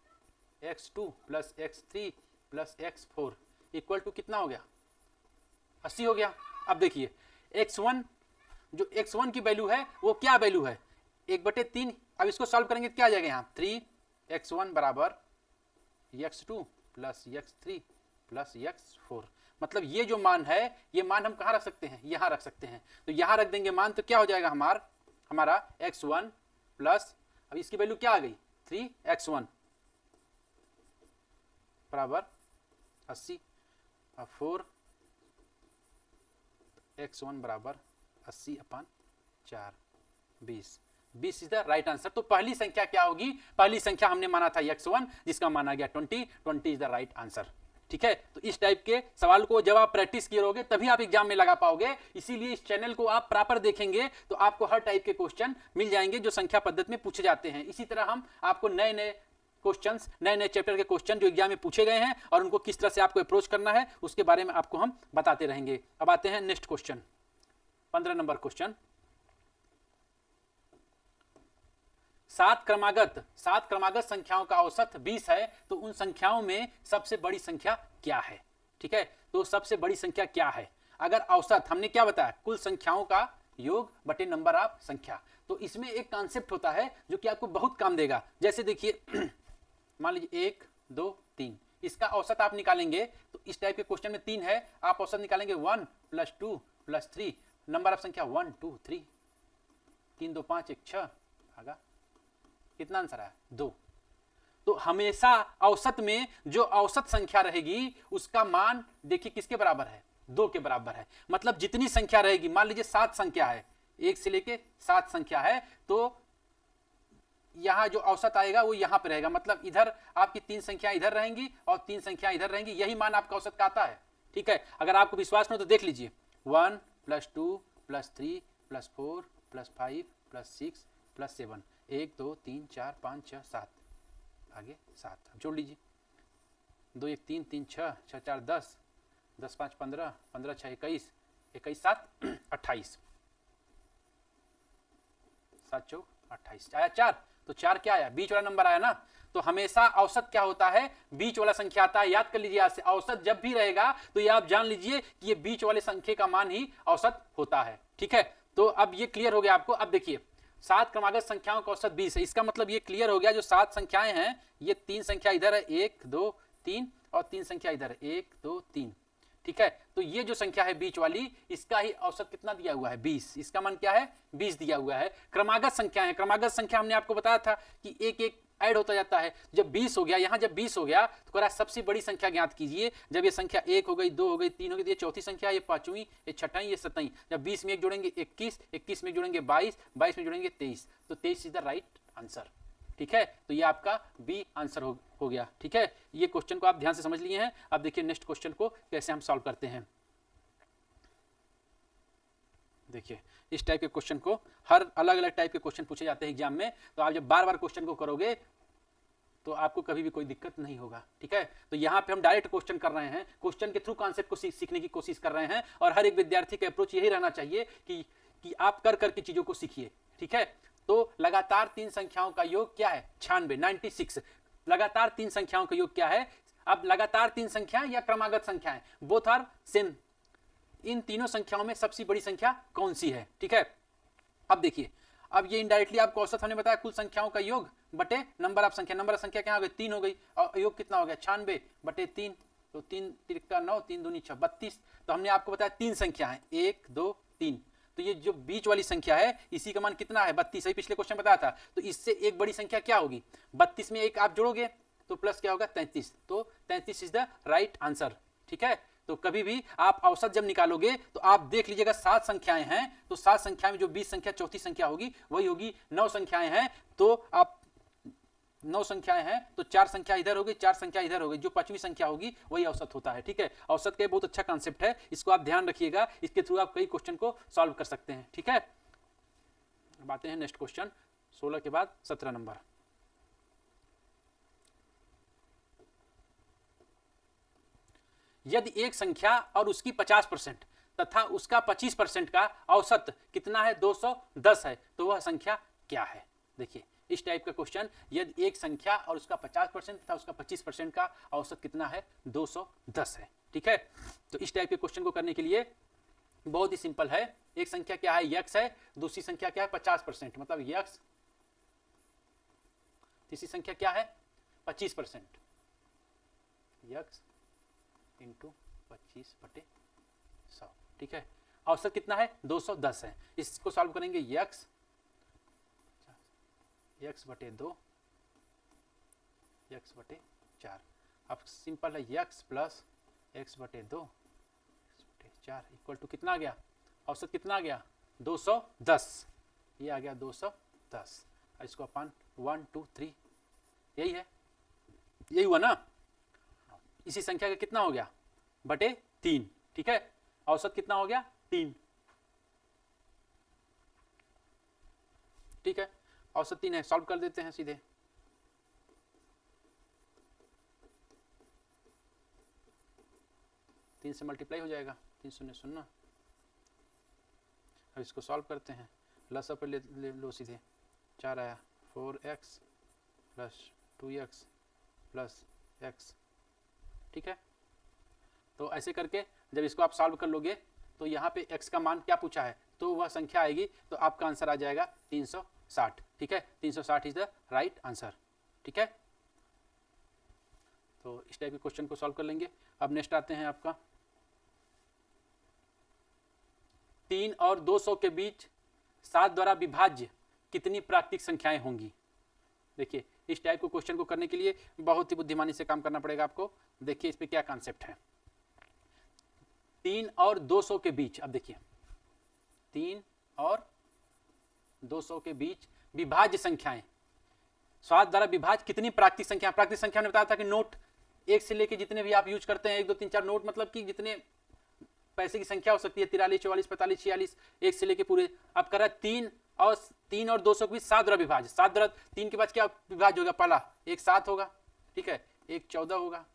x2 plus x3 plus x4 equal to कितना हो गया, 80 हो गया। अब देखिए x1, जो x1 की वैल्यू है वो क्या वैल्यू है, 1/3। अब इसको सॉल्व करेंगे क्या आ जाएगा, यहाँ 3x1 बराबर x2 plus x3 plus x4। मतलब ये जो मान है, ये मान हम कहाँ रख सकते हैं, यहाँ रख सकते हैं। तो यहाँ रख देंगे मान, तो क्या हो जाएगा हमारा x1 प्लस, अब इसकी वैल्यू क्या आ गई 3x1 बराबर 80 और 4x1 बराबर 80/4, 20 इज द राइट आंसर। तो पहली संख्या क्या होगी, पहली संख्या हमने माना था x1, जिसका माना गया 20 इज द राइट आंसर। ठीक है, तो इस टाइप के सवाल को जब आप प्रैक्टिस किए रहोगे तभी आप एग्जाम में लगा पाओगे। इसीलिए इस चैनल को आप प्रॉपर देखेंगे तो आपको हर टाइप के क्वेश्चन मिल जाएंगे जो संख्या पद्धति में पूछे जाते हैं। इसी तरह हम आपको नए नए क्वेश्चंस, नए नए चैप्टर के क्वेश्चन जो एग्जाम में पूछे गए हैं और उनको किस तरह से आपको अप्रोच करना है उसके बारे में आपको हम बताते रहेंगे। अब आते हैं नेक्स्ट क्वेश्चन, 15 नंबर क्वेश्चन। 7 क्रमागत संख्याओं का औसत 20 है, तो उन संख्याओं में सबसे बड़ी संख्या क्या है। ठीक है, तो सबसे बड़ी संख्या क्या है, अगर औसत हमने क्या बताया, कुल संख्याओं का योग बटे नंबर ऑफ संख्या। तो इसमें एक कॉन्सेप्ट होता है जो कि आपको बहुत काम देगा। जैसे देखिए मान लीजिए 1 2 3, इसका औसत आप निकालेंगे तो इस टाइप के क्वेश्चन में 3 है, आप औसत निकालेंगे 1 + 2 + 3, नंबर ऑफ संख्या 1 2 3, 3 2 5 1 6 आगा, कितना आंसर आया 2। तो हमेशा औसत में जो औसत संख्या रहेगी उसका मान देखिए किसके बराबर है, 2 के बराबर है। मतलब जितनी संख्या रहेगी, मान लीजिए 7 संख्या है, 1 से लेके 7 संख्या है, तो यहां जो औसत आएगा वो यहां पे रहेगा। मतलब इधर आपकी 3 संख्या इधर रहेंगी और 3 संख्या इधर रहेंगी, यही मान आपका औसत का आता है। ठीक है, अगर आपको विश्वास न हो तो देख लीजिए, 1 + 2 + 3 + 4 + 5 + 6 + 7, 1 2 3 4 5 6 7, आगे 7 जोड़ लीजिए, 2 1 3 3 6 6 4 10 10 5 15 15 6 21 21 7 28, 7 चौक 28 आया 4। तो 4 क्या आया, बीच वाला नंबर आया ना। तो हमेशा औसत क्या होता है, बीच वाला संख्या आता है। याद कर लीजिए, आज से औसत जब भी रहेगा तो ये आप जान लीजिए कि ये बीच वाले संख्या का मान ही औसत होता है। ठीक है, तो अब ये क्लियर हो गया आपको। अब देखिए 7 क्रमागत संख्याओं का औसत 20 है, इसका मतलब ये क्लियर हो गया जो 7 संख्याएं हैं, ये 3 संख्या इधर है 1 2 3 और 3 संख्या इधर है 1 2 3, ठीक है। तो ये जो संख्या है बीच वाली, इसका ही औसत कितना दिया हुआ है 20, इसका मान क्या है 20 दिया हुआ है। क्रमागत संख्या है, क्रमागत संख्या हमने आपको बताया था कि एक एक ऐड होता जाता है। जब 20 हो गया, यहां जब 20 हो गया तो कह रहा है सबसे बड़ी संख्या ज्ञात कीजिए। जब ये संख्या 1 हो गई 2 हो गई 3 हो गई, ये चौथी संख्या, ये पांचवी, ये छठवीं, ये सतवीं। जब 20 में एक जोड़ेंगे 21, 21 में जोड़ेंगे 22, 22 में जोड़ेंगे 23, तो 23 इज द राइट आंसर, ठीक है। तो ये आपका बी आंसर हो गया, ठीक है। ये क्वेश्चन को आप ध्यान से समझ लिए हैं। अब देखिए नेक्स्ट क्वेश्चन को कैसे हम सॉल्व करते हैं। देखिए इस टाइप के क्वेश्चन को, हर अलग अलग टाइप के क्वेश्चन पूछे जाते हैं एग्जाम में, तो आप जब बार बार क्वेश्चन को करोगे तो आपको कभी भी कोई दिक्कत नहीं होगा, ठीक है। तो यहाँ पे हम डायरेक्ट क्वेश्चन कर रहे हैं, क्वेश्चन के थ्रू कॉन्सेप्ट को सीखने की कोशिश कर रहे हैं, और हर एक विद्यार्थी का अप्रोच यही रहना चाहिए कि आप कर करके चीजों को सीखिए, ठीक है। तो लगातार 3 संख्याओं का योग क्या है 96, 96। लगातार 3 संख्याओं का योग क्या है। अब लगातार 3 संख्या या क्रमागत संख्याएं, बोथ आर सेम। इन तीनों संख्याओं में सबसे बड़ी संख्या कौन सी है, ठीक है। अब देखिए, अब ये इनडायरेक्टली आपको औसत हमने बताया कुल संख्याओं का योग बटे नंबर ऑफ संख्या। नंबर ऑफ संख्या क्या हो गई 3 हो गई, और योग कितना हो गया 96 बटे 3, तो 3 तिरका 9, 3 दूनी 6, 32। तो हमने आपको बताया 3 संख्या है 1 2 3, तो ये जो बीच वाली संख्या है इसी का मान कितना है 32, सही पिछले क्वेश्चन बताया था। तो इससे एक बड़ी संख्या क्या होगी, 32 में एक आप जोड़ोगे तो प्लस क्या होगा 33, तो 33 इज द राइट आंसर, ठीक है। तो कभी भी आप औसत जब निकालोगे तो आप देख लीजिएगा 7 संख्याएं हैं, तो 7 संख्या में जो 20 संख्या चौथी संख्या होगी वही होगी। 9 संख्याएं हैं तो आप 9 संख्याएं हैं तो 4 संख्या इधर होगी, 4 संख्या इधर होगी, जो 5वीं संख्या होगी वही औसत होता है, ठीक है। औसत का बहुत अच्छा कॉन्सेप्ट है, इसको आप ध्यान रखिएगा, इसके थ्रू आप कई क्वेश्चन को सॉल्व कर सकते हैं, ठीक है। अब आते हैं नेक्स्ट क्वेश्चन 16 के बाद 17 नंबर। यदि एक संख्या और उसकी 50% तथा उसका 25% का औसत कितना है 210 है, तो वह संख्या क्या है। देखिए इस टाइप का क्वेश्चन, यदि एक संख्या और उसका 50% तथा उसका 25% का औसत कितना है 210 है, ठीक है। तो इस टाइप के क्वेश्चन को करने के लिए बहुत ही सिंपल है। एक संख्या क्या है x है, दूसरी संख्या क्या है 50%, मतलब x, तीसरी संख्या क्या है 25%, x इंटू 25/100, ठीक है। औसत कितना है 210 है। इसको सॉल्व करेंगे x बटे 2 x बटे 4। अब सिंपल है x प्लस x बटे 2 x बटे 4 इक्वल टू कितना आ गया, औसत कितना आ गया 210, ये आ गया 210, और इसको अपन 1 2 3, यही है, यही हुआ ना। इसी संख्या का कितना हो गया बटे 3, ठीक है। औसत कितना हो गया 3, ठीक है। औसत 3 है, सॉल्व कर देते हैं सीधे। तीन से मल्टीप्लाई हो जाएगा, 3 शून्य 0। अब इसको सॉल्व करते हैं, लसा पे ले लो सीधे, 4 आया 4x plus 2x plus x, ठीक है। तो ऐसे करके जब इसको आप सॉल्व कर लोगे तो यहाँ पे x का मान क्या पूछा है, तो वह संख्या आएगी, तो आपका आंसर आ जाएगा 360, ठीक है। 360 इज द राइट आंसर, ठीक है। तो इस टाइप के क्वेश्चन को सॉल्व कर लेंगे। अब नेक्स्ट आते हैं आपका 3 और 200 के बीच 7 द्वारा विभाज्य कितनी प्राकृतिक संख्याएं होंगी। देखिए इस टाइप को क्वेश्चन को करने के लिए बहुत ही बुद्धिमानी से काम करना पड़ेगा आपको। देखिए इस पे क्या कॉन्सेप्ट है, 3 और 200 के बीच, अब देखिए 3 और 200 के बीच विभाज्य संख्याएं, 7 द्वारा विभाज्य कितनी प्राकृतिक संख्या। प्राकृतिक संख्या ने बताया था कि नोट एक से लेके जितने भी आप यूज करते हैं 1 2 3 4 नोट, मतलब कि जितने पैसे की संख्या हो सकती है 43 44 45 46 एक से लेके पूरे। अब कर रहा है 3 और 200 के बीच 7 द्वारा विभाज्य। 7 द्वारा 3 के बाद क्या विभाज्य होगा, पहला एक 7 होगा, ठीक है, एक 14 होगा,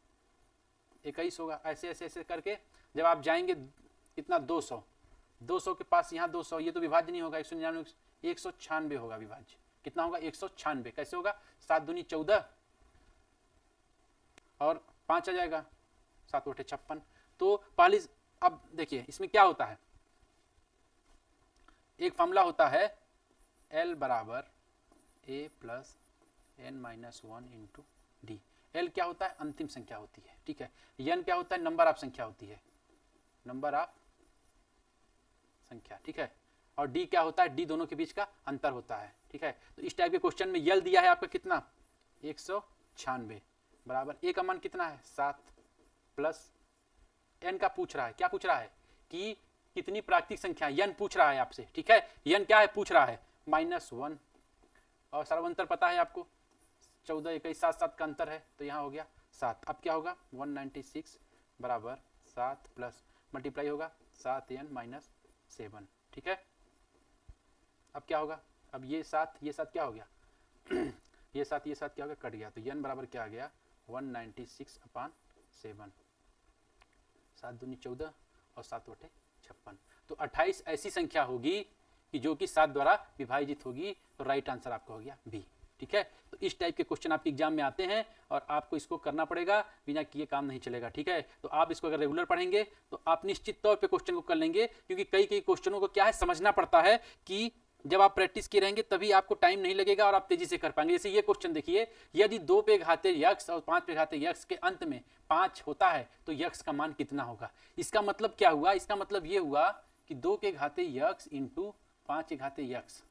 21 होगा, ऐसे ऐसे ऐसे करके जब आप जाएंगे कितना 200 के पास यहाँ 200, ये तो विभाज्य नहीं होगा, 199 196 होगा विभाज्य। कितना होगा 196, कैसे होगा 7 दूनी 14 और 5 आ जाएगा 7 बटे 56। तो पहली, अब देखिए इसमें क्या होता है, एक फॉर्मूला होता है L बराबर A plus n minus 1 into D. L क्या होता है? अंतिम संख्या होती है, ठीक है। n क्या होता है? नंबर ऑफ संख्या होती है, नंबर ऑफ संख्या, ठीक है। और d क्या होता है? d दोनों के बीच का अंतर होता है, ठीक है। तो इस टाइप के क्वेश्चन में L दिया है आपका कितना? 196 बराबर a का मान कितना है? 7 प्लस n का पूछ रहा है, क्या पूछ रहा है कि कितनी प्राकृतिक संख्या, n पूछ रहा है आपसे, ठीक है। n क्या है? पूछ रहा है -1 और सर्वांतर पता है आपको 14 21 7 7 का अंतर है, तो यहाँ हो गया 7। अब क्या होगा? 196 बराबर 7 प्लस मल्टीप्लाई होगा 7n माइनस 7, ठीक है। अब क्या होगा? अब ये 7 क्या हो गया? ये 7 क्या हो गया? कट गया, तो n बराबर क्या आ गया? 196/7, 7 दूनी 14 और 7 बटे 56। तो 28 ऐसी संख्या होगी कि जो कि 7 द्वारा विभाजित होगी, तो राइट आंसर आपका हो गया बी, ठीक है। तो इस टाइप के क्वेश्चन आपके एग्जाम में आते हैं और आपको इसको करना पड़ेगा, बिना किए काम नहीं चलेगा, ठीक है। तो आप इसको अगर रेगुलर पढ़ेंगे तो आप निश्चित तौर पे क्वेश्चन को कर लेंगे, क्योंकि कई क्वेश्चनों को क्या है समझना पड़ता है कि जब आप प्रैक्टिस किए रहेंगे तभी आपको टाइम नहीं लगेगा और आप तेजी से कर पाएंगे। जैसे ये क्वेश्चन देखिए, यदि 2 पे घाते यक्स और 5 पे घाते यक्स के अंत में 5 होता है तो यक्स का मान कितना होगा? इसका मतलब क्या हुआ? इसका मतलब ये हुआ कि 2 के घाते यक्स इंटू 5 के घाते यक्स,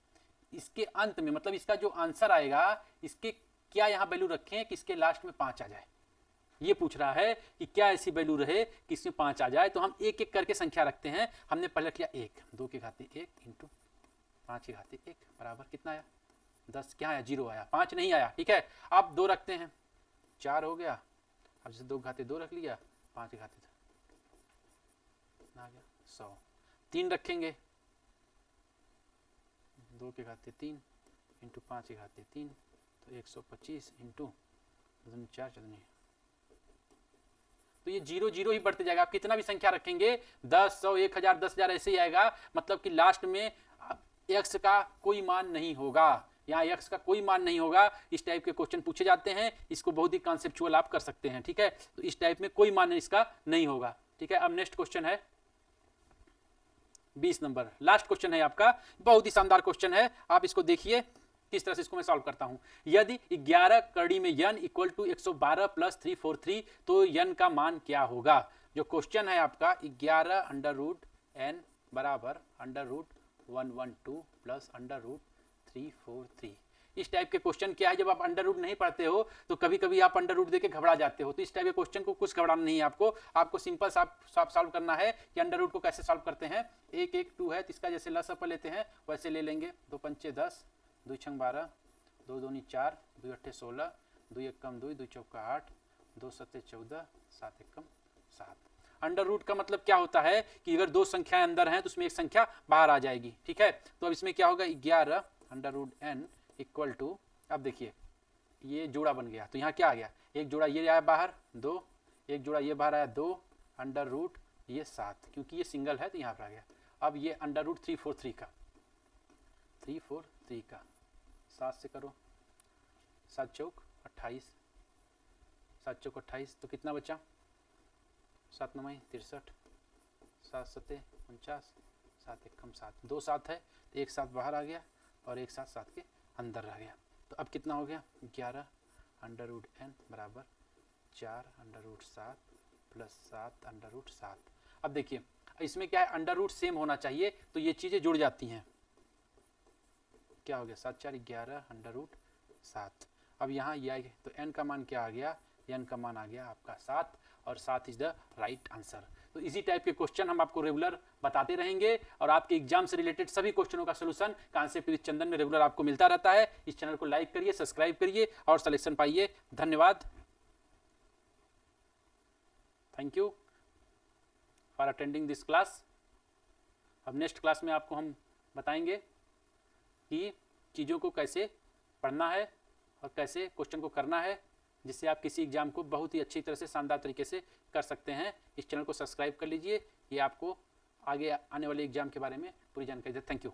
इसके अंत में मतलब इसका जो आंसर आएगा, इसके क्या यहाँ वैल्यू रखें कि इसके लास्ट में 5 आ जाए। ये पूछ रहा है कि क्या ऐसी वैल्यू रहे कि इसमें 5 आ जाए। तो हम एक एक करके संख्या रखते हैं। हमने पहले रख लिया 1, 2 के घाते 1 इंटू 5 के घाते 1 बराबर कितना आया? 10। क्या आया? 0 आया, 5 नहीं आया, ठीक है। अब 2 रखते हैं, 4 हो गया। अब जैसे 2 के घाते 2 रख लिया, 5 के घाते कितना आ गया? 100। 3 रखेंगे, 2 के घाते 3 इंटू 5 के घाते 3, तो 125 इंटू 4 14। तो ये 0 0 ही बढ़ते जाएगा। आप कितना भी संख्या रखेंगे, 10 100 1000 10,000 ऐसे ही आएगा। मतलब कि लास्ट में x का कोई मान नहीं होगा, यहाँ x का कोई मान नहीं होगा। इस टाइप के क्वेश्चन पूछे जाते हैं, इसको बहुत ही कॉन्सेप्चुअल आप कर सकते हैं, ठीक है। तो इस टाइप में कोई मान इसका नहीं होगा, ठीक है। अब नेक्स्ट क्वेश्चन है 20 नंबर, लास्ट क्वेश्चन है आपका। बहुत ही शानदार क्वेश्चन है, आप इसको देखिए किस तरह से इसको मैं सॉल्व करता हूं। यदि 11 कड़ी में n इक्वल टू 112 प्लस 343, तो n का मान क्या होगा? जो क्वेश्चन है आपका 11 अंडर रूट n बराबर under root 112 plus under root 343। इस टाइप के क्वेश्चन क्या है, जब आप अंडर रूट नहीं पढ़ते हो तो कभी कभी आप अंडर रूट देके घबरा जाते हो। तो इस टाइप के क्वेश्चन को कुछ घबराना नहीं है आपको सिंपल साफ सॉल्व करना है कि अंडर रूट को कैसे सॉल्व करते हैं। 1 1 2 है, तो इसका जैसे लसअप लेते हैं वैसे ले लेंगे। 2 पंचे 10, 2 छंग 12, 2 दूनी 4, 2 अट्ठे 16, 2 एक कम 2, 2 चौका 8, 2 सत्ते 14, 7 एक कम 7। अंडर रूट का मतलब क्या होता है कि अगर 2 संख्याएं अंदर हैं तो उसमें एक संख्या बाहर आ जाएगी, ठीक है। तो अब इसमें क्या होगा? 11 under root n equal to, अब देखिए ये जोड़ा बन गया, तो यहाँ क्या आ गया? एक जोड़ा ये आया बाहर 2, एक जोड़ा ये बाहर आया 2 अंडर रूट ये 7, क्योंकि ये सिंगल है तो यहाँ पर आ गया। अब ये अंडर रूट 343 का 7 से करो, 7 चौक 28, 7 चौक 28, तो कितना बचा? 7 9 63, 7 सत्ते 49, 7 एक कम 7, 2 7 है तो एक 7 बाहर आ गया और एक 7 के अंदर रह गया। तो अब कितना हो गया? 11 अंडर रूट n बराबर 4 under root 7 plus 7 under root 7। अब देखिए इसमें क्या है, अंडर रूट सेम होना चाहिए, तो ये चीज़ें जुड़ जाती हैं। क्या हो गया? 7 4 11 अंडर रूट 7। अब यहाँ ये आएगा तो n का मान क्या आ गया? n का मान आ गया आपका 7, और 7 इज द राइट आंसर। तो इसी टाइप के क्वेश्चन हम आपको रेगुलर बताते रहेंगे और आपके एग्जाम से रिलेटेड सभी क्वेश्चनों का सोल्यूशन कॉन्सेप्ट विद चंदन में रेगुलर आपको मिलता रहता है। इस चैनल को लाइक करिए, सब्सक्राइब करिए और सिलेक्शन पाइए। धन्यवाद, thank you for attending this class. अब नेक्स्ट क्लास में आपको हम बताएंगे कि चीज़ों को कैसे पढ़ना है और कैसे क्वेश्चन को करना है, जिससे आप किसी एग्जाम को बहुत ही अच्छी तरह से शानदार तरीके से कर सकते हैं। इस चैनल को सब्सक्राइब कर लीजिए, ये आपको आगे आने वाले एग्जाम के बारे में पूरी जानकारी दे। Thank you.